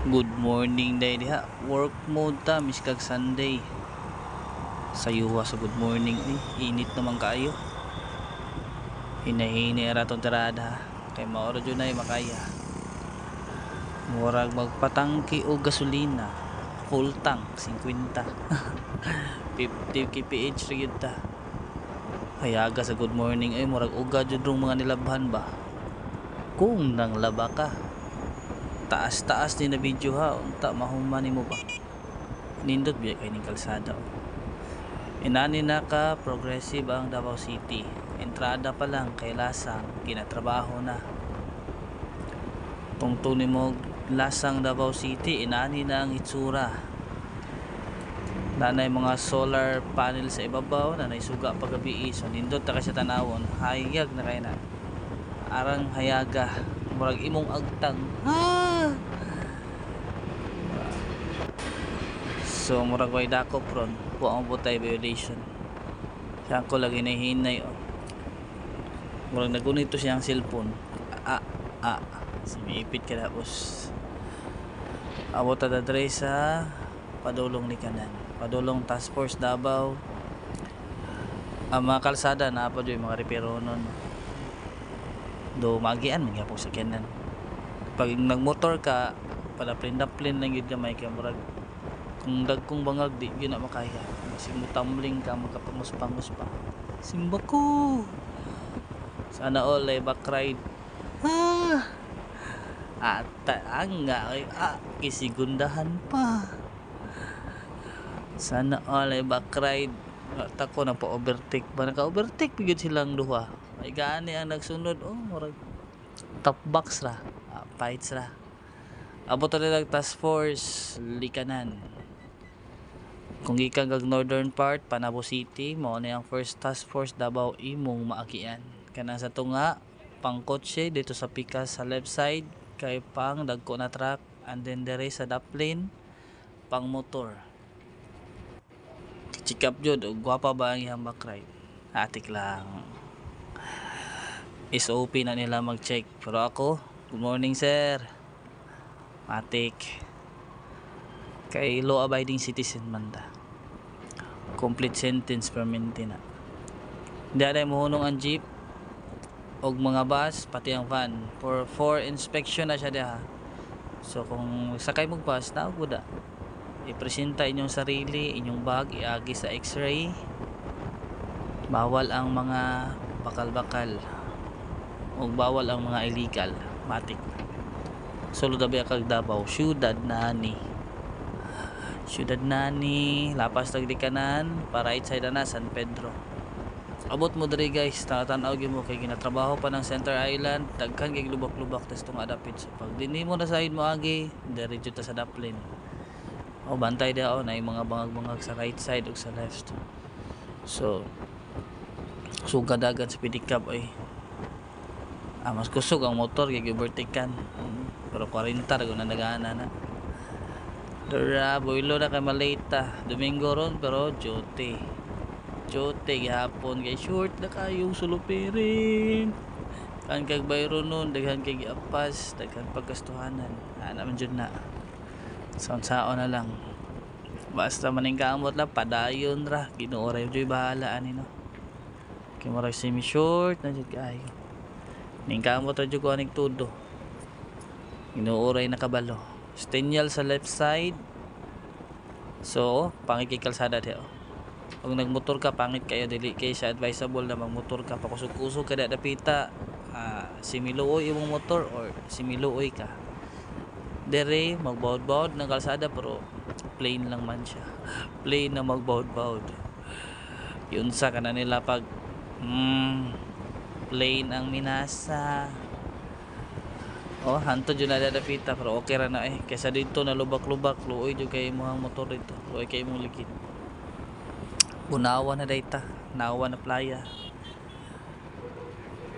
Good morning day diha. Work mode ta miskag Sunday. Sayuwa sa good morning init naman kaayo. Hinahinay ra tong tirada kay maoro jud nay makaya. Murag magpatangki og gasolina. Full tank 50. 50 kph ra gyud ta. Hayaga sa good morning ay murag uga jud rong mga nilabhan ba. Kung nang laba ka taas-taas din na video ha, unta mahuman nimo ba nindot biya kay ning kalsada. Inani na ka progressive ang Davao City, entrada pa lang kay lasang kinatrabaho na. Tungtong nimo lasang Davao City, inani na ang itsura. Nanay mga solar panel sa ibabaw, nanay suga pagabi, so nindot ta kay sa tanawon, hayag na kay na arang hayaga murag imong agtang so murag way dako pron ang butay violation siya ko lagi nahinay murag nagunito siyang cellphone sumipit ka na boss. Abot ta dre sa padulong ni kanan, padulong task force Davao. Ang mga kalsada na pa dyan mga reperonon do magian man gyapon sa kanan. Pag nagmotor ka para daplin lang yun gamay kay murag kung dagkong bangag di yun na makaya kasi mo tumbling ka magkapamus-pamus pa. Simba ko sana all ay back ride kisigundahan pa sana all ay back ride. Tako na pa overtake ba naka-overtake bigod silang duha ay gani ang nagsunod murag top box ra fights ra. Abot na task force likanan kung gikan kag northern part Panabo City mao na ang first task force Davao imong maagian kanang sa tunga pang kotse dito sa pikas sa left side kay pang dagko na truck and then dere sa daplane pang motor. Chikap jud og gwapa ba ang iyang back ride atik lang SOP na nila mag-check. Pero ako, good morning sir. Matik. Kay law abiding citizen man ta. Complete sentence permanente na. Hindi ay muhunong ang jeep og mga bus pati ang van for inspection na siya diha. So kung sakay mo bus na guda. Ipresenta inyong sarili, inyong bag iagi sa x-ray. Bawal ang mga bakal-bakal. Ug bawal ang mga illegal matik. Solo dabi kag Davao syudad nani lapas tagdi kanan para right side na San Pedro. Abot mo diri guys tan-aw gyud mo kay ginatrabaho pa ng Center Island daghan kay lubak-lubak tas tong adapit so pag dinhi mo na side mo agi diretso ta sa daplin bantay daw na mga bangag-bangag sa right side ug sa left so sugadagan sa pedicab mas kusog ang motor kay overtakean pero 40 ra gud na nagana na dara boylo na kay malita Domingo ron pero jote gihapon kay short na kayong sulupirin kan kag bayro nun daghan kay giapas daghan paggastuhanan naman jud na saon-saon na lang basta maning kaamot lang padayon ra ginuoray jud bahala ani no kay murag semi short na jud kayo ning kamot ra jud ko aning tudo inuuray na kabalo stenyal sa left side so pangit kay kalsada diha pag nagmotor ka pangit kayo dili kay siya advisable na magmotor ka pakusog-kusog kada dapita similuoy imong motor or similuoy ka dere magbawd-bawd ng kalsada pero plain lang man siya plain na magbawd-bawd yun sa kana nila pag plain ang minasa hanto dyan na dadapita pero okay ra na kaysa dito na lubak-lubak luoy dyan kay imong motor dito luoy kay imong likid bunawan na dayta nawan na playa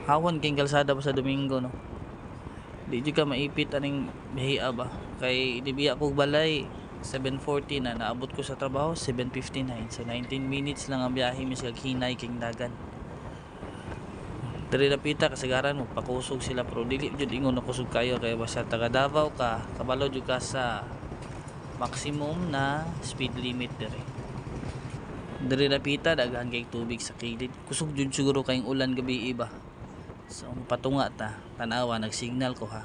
hawan king kalsada pa sa Domingo no di dyan ka maipit aning bihiya ba kay dibiya ko balay 7:40 na naabot ko sa trabaho 7:59 so 19 minutes lang ang biyahe misag hinay king dagan Diri napita kasagaran mo pakusog sila pero dili jud ingon na kusog kayo kay basta taga Davao ka kabalo jud ka sa maximum na speed limit diri napita daghan kay tubig sa kilid kusog jud siguro kayong ulan gabi iba so patunga ta tanawa nagsignal ko ha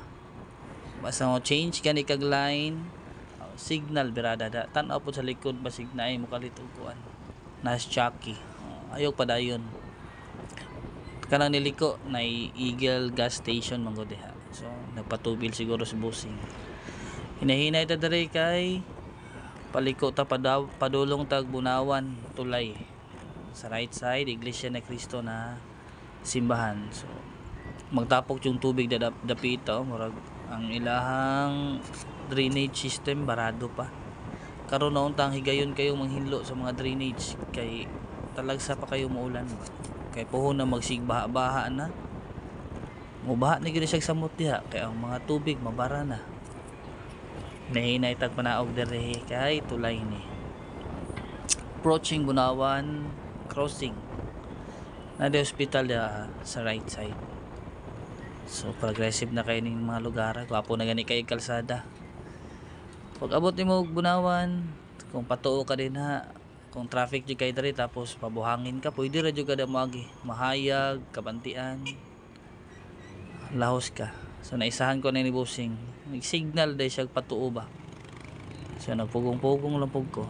basta mo change kani kag line signal birada da tan-aw po sa likod basig na ay mukalit og kuan nas jockey ayok padayon kanang niliko na Eagle gas station manggo diha so nagpatubil siguro sa busing hinahinay ta diri kay paliko ta padulong tag Bunawan tulay sa right side Iglesia ni Cristo na simbahan so magtapok yung tubig dapita murag ang ilahang drainage system barado pa karon na untang higayon kayo manghinlo sa mga drainage kay talagsa pa kayo maulan kay puhon na magsigbaha-baha na mubaha ni gid siya samot diha kay ang mga tubig mabara na nahinay tag panaog diri kay tulay ni approaching Bunawan crossing na di hospital ya sa right side so progressive na kayo ning mga lugar gwapo na gani kay kalsada pag abot nimo Bunawan kung patuo ka din ha kung traffic jud kay diri tapos pabuhangin ka pwede ra jud kada moagi mahayag kabantian lahos ka so naisahan ko na ni Busing nag-signal dahil siya patuo ba so nagpugong-pugong lang pug ko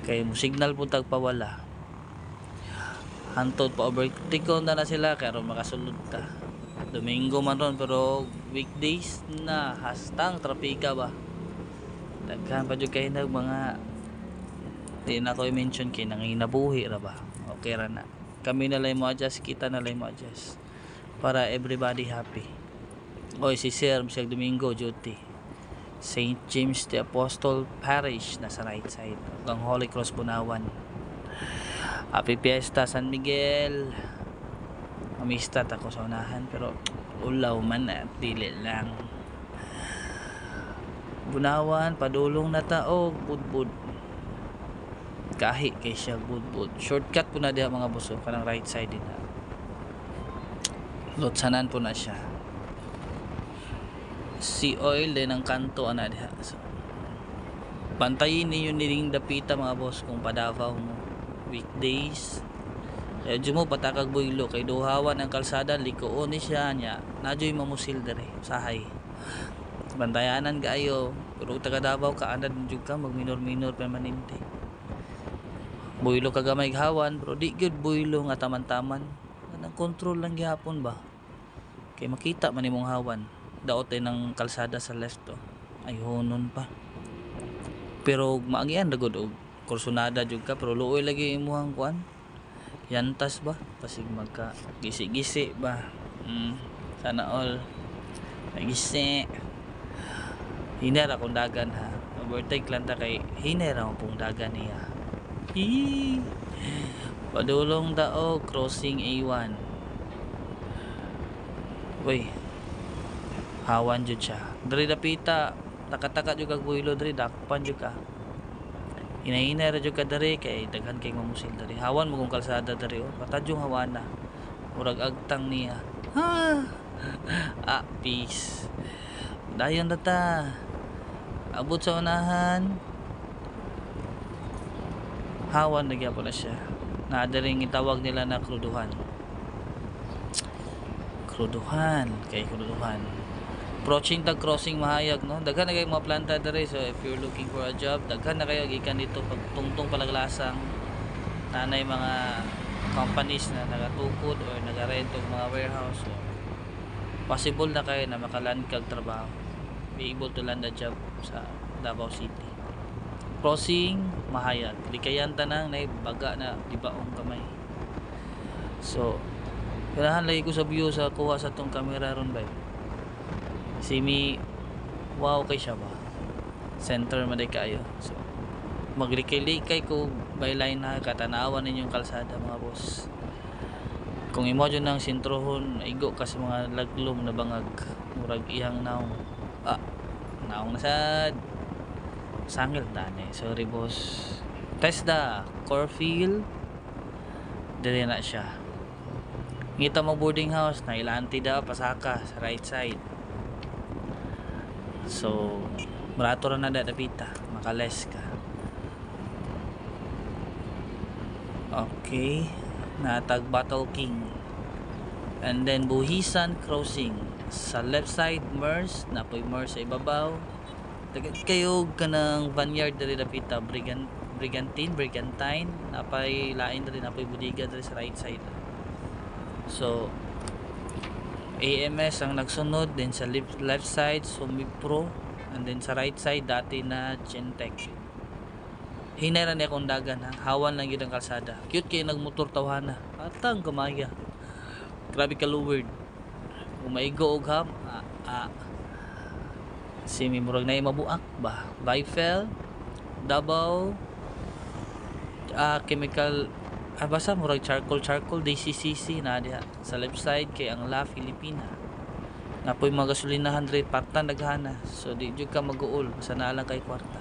kay mo signal po tagpawala hantod pa overtake na sila kay aron makasulod ta Domingo man ron pero weekdays na hastang trapika ba daghan pa jud kay nag mga di na ko i-mention kay nanginabuhi ra ba okay ra na kami na lang mo adjust kita na lang mo adjust para everybody happy oy si Sir Mr. Domingo duty St. James the Apostle Parish nasa right side ang Holy Cross Bunawan happy fiesta San Miguel amistad ako sa unahan pero ulaw man at dili lang Bunawan padulong na taog budbud kahi kay siya budbud shortcut po na diha mga buso kanang right side din na lotsanan po na siya sea oil din ang kanto ana diha so bantayin ninyo niring dapita mga boss kung padavaw mo weekdays kaya dyan mo patakag buylo kay duhawan ang kalsada likoon ni siya nya nadyo'y mamusil dere sahay bantayanan kaayo pero taga Davao ka anad jud ka mag minor permanente buylo ka gamay hawan pero di gyud buylo nga taman-taman nang control lang gyapon ba kay makita man imong hawan daot ng kalsada sa left ay honon pa pero maagian ragod og kursunada jud ka pero luoy lagi imuhang kuan yantas ba pasig magka gisi-gisi ba sana all gisi hinera kung dagan ha overtake lang ta kay hinera pong dagan niya padulong dao crossing A1 uy hawan jud siya diri dapita taka-taka jud kag buylo diri dakpan jud ka hinahinay ra jud ka diri kay daghan kay mamusil diri hawan mo kung kalsada diri patadyong hawana murag agtang niya peace dayon na ta abot sa unahan hawan na gyapon na siya na diring itawag nila na kruduhan approaching tag crossing mahayag no daghan na kay mga planta dere so if you're looking for a job daghan na kayo gikan dito pag tungtong palaglasang nanay mga companies na nagatukod or nagarent og mga warehouse so possible na kayo na makaland kag trabaho be able to land a job sa Davao City crossing mahayag di kayan tanang na baga na di baong kamay so kailangan lagi ko sa view sa kuha sa tong camera ron ba simi wow kay siya ba center maday kayo so maglikay-likay ko byline na katanawan ninyong kalsada mga boss kung imo dyan ng sintrohon igo ka sa mga laglom na bangag murag iyang naong naong nasad sangil tani sorry boss Tesda Corfield dire na siya ngita mo boarding house na ilanti daw pasaka sa right side. So barato ra na dapita makales ka. Okay, natag Battle King. And then Buhisan Crossing sa left side, MERS napoy MERS sa ibabaw. Dagat kayo kanang Vineyard diri dapita, Brigantine napay lain diri, napoy Budiga diri sa right side. So AMS ang nagsunod, then sa left side Sumipro, and then sa right side dati na Gentech. Hinay ra ni akong dagan ha, hawan lang yun ang kalsada. Cute kayo nagmotor tawhana, atang kamaya, grabe ka luward kung maigo og ham. Si mimurag na mabuak ba Bifel Davao, chemical basta murag charcoal DCCC na diha sa left side kay ang La Filipina napoy mga gasolinahan rate parta naghana. So di jud ka mag-uol basta naa lang kay kwarta.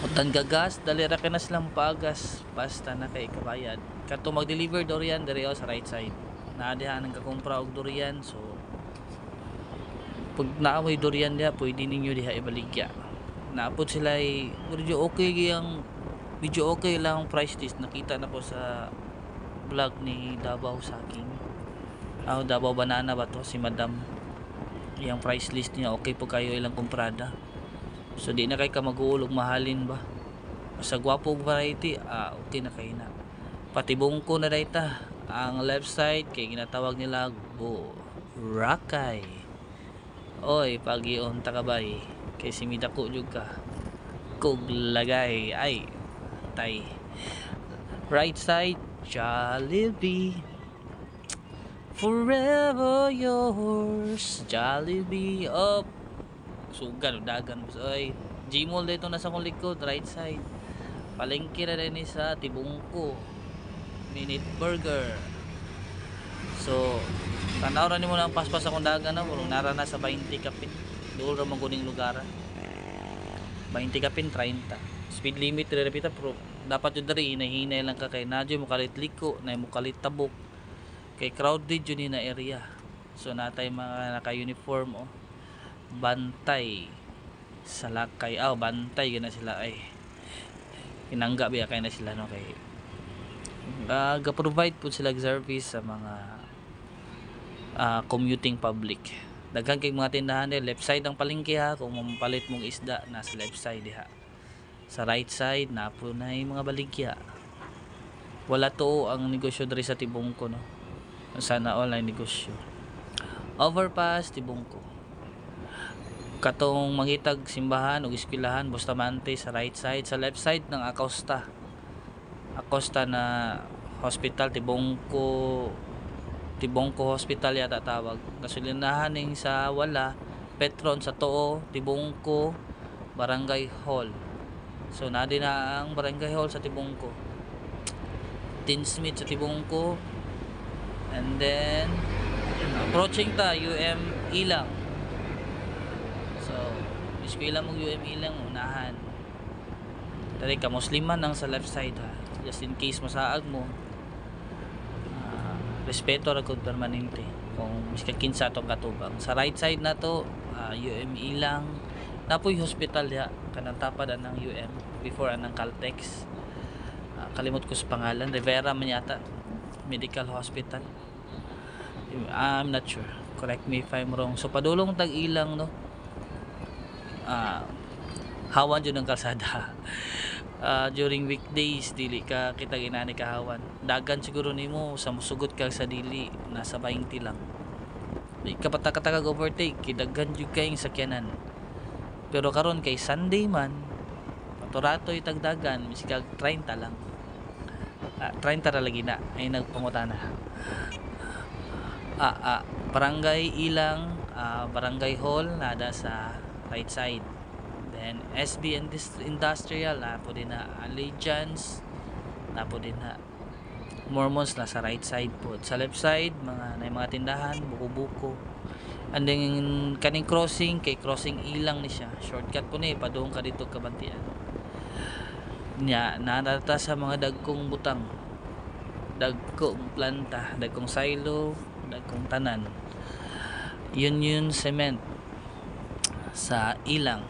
Utan gagas dali ra kay na silang paagas basta na kay kabayad. Kadto mag-deliver durian diri sa right side na diha nang kakumpra og durian. So pag naamoy durian diha pwede ninyo diha ibaligya. Naapod sila medyo okay lang price list. Nakita na ko sa vlog ni Davao Saking, Davao Banana ba to, si Madam, yung price list niya okay po kayo ilang kumprada. So di na kay ka mag-uulog mahalin ba sa gwapo variety, okay na kayo na. Pati bungko na dayta ang left side kay ginatawag nila Boracay. Oy pagion takabay kay si Midako jud ka kog lagay ay tay. Right side Jollibee, forever yours Jollibee. Up sugan dagan ay Gmall dito na sa kong likod right side. Palengke na rin sa Tibungko Minute Burger. So tanaw ra nimo lang paspas akong dagan na murong nara na sa 20 kapin dool ra man kuning lugar. 20 kapin 30 speed limit diri pita, pero dapat jud diri hinahinay lang ka kay nadyo mo kalit liko na mo kalit tabok kay crowded jud ni na area. So natay mga naka-uniform bantay sa lakay, bantay gina sila ay pinangga biya kay na sila no kay ga-provide po sila service sa mga commuting public. Daghan kay mga tindahan left side ang palengke ha, kung mampalit mong isda nasa left side diha. Sa right side na po na yung mga baligya. Wala to ang negosyo diri sa Tibungko no. Sana online negosyo. Overpass Tibungko. Katong mangitag simbahan o eskwelahan Bustamante sa right side, sa left side ng Acosta na hospital Tibungko Hospital yata tawag. Gasolinahan ning sa wala, Petron sa Too, Tibungko, Barangay Hall. So nadi na ang Barangay Hall sa Tibungko. Tinsmith sa Tibungko. And then approaching ta UM Ilang. So eskwela mo UM Ilang unahan. Dari ka Musliman ang sa left side ha. Just in case masaag mo. Respeto ra gud permanente kung miska kinsa tong katubang. Sa right side na to UM Ilang napoy hospital diha kanang tapad anang UM before anang Caltex. Kalimot ko sa pangalan, Rivera man yata Medical Hospital. I'm not sure, correct me if I'm wrong. So padulong tag Ilang no, hawan jud ang kalsada. During weekdays dili ka kita ginani kahawan, dagan siguro nimo sa musugot ka sa dili nasa 20 lang. Di ka patakatag overtake kidaghan jud kay sakyanan. Pero karon kay Sunday man paturato itagdagan miskag 30 lang. 30 ra lagi na ay nagpangutana. Barangay Ilang, Barangay Hall nada sa right side. Then SB Industrial na po din na, Allegiance na po din na, Mormons na sa right side po. Sa left side mga tindahan buko-buko. And then kaning crossing kay crossing Ilang ni siya, shortcut po ni padung ka dito Kabantian nya, nanata sa mga dagkong butang dagkong planta, dagkong silo, dagkong tanan. Yun cement sa ilang.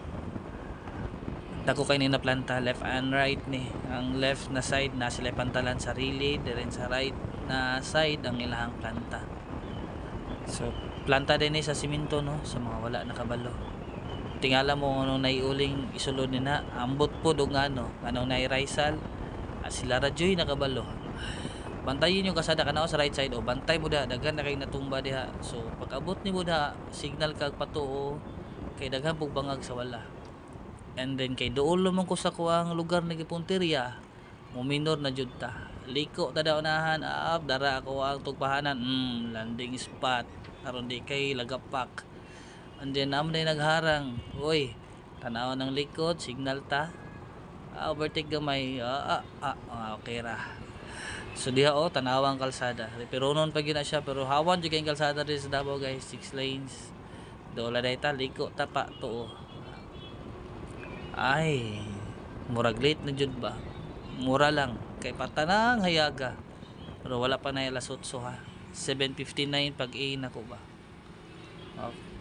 Dako kay ni na planta left and right ni. Ang left na side na sila pantalan sarili, diren sa right na side ang ilang planta. So planta din ni sa simento no, sa mga wala nakabalo. Tingala mo ano naiuling isulod ni na ambot po do ngano, anong nairaisal sila radyoy nakabalo. Bantayin yung kasada kana sa right side o bantay mo da daghan na kay natumba diha. So pag-abot ni mo da signal kag patuo kay daghan pug bangag sa wala. And then kay duol mo ko sa kuang lugar na gipunteriya mo minor na jud ta. Liko ta daw unahan dara ako ang tugpahanan landing spot aron di kay lagapak. And then amo na nagharang. Oy, tanaw ng likod, signal ta. Overtake gamay. Okay ra. So diha tanawang kalsada. Pero noon pag yun na siya pero hawan jud kay kalsada rin sa Davao guys, 6 lanes. Dola day ta liko ta pa tuo. Ay, murag late na jud ba? Mura lang kay patanang hayaga. Pero wala pa na alas 8 ha. 7:59 pag nako ba. Okay.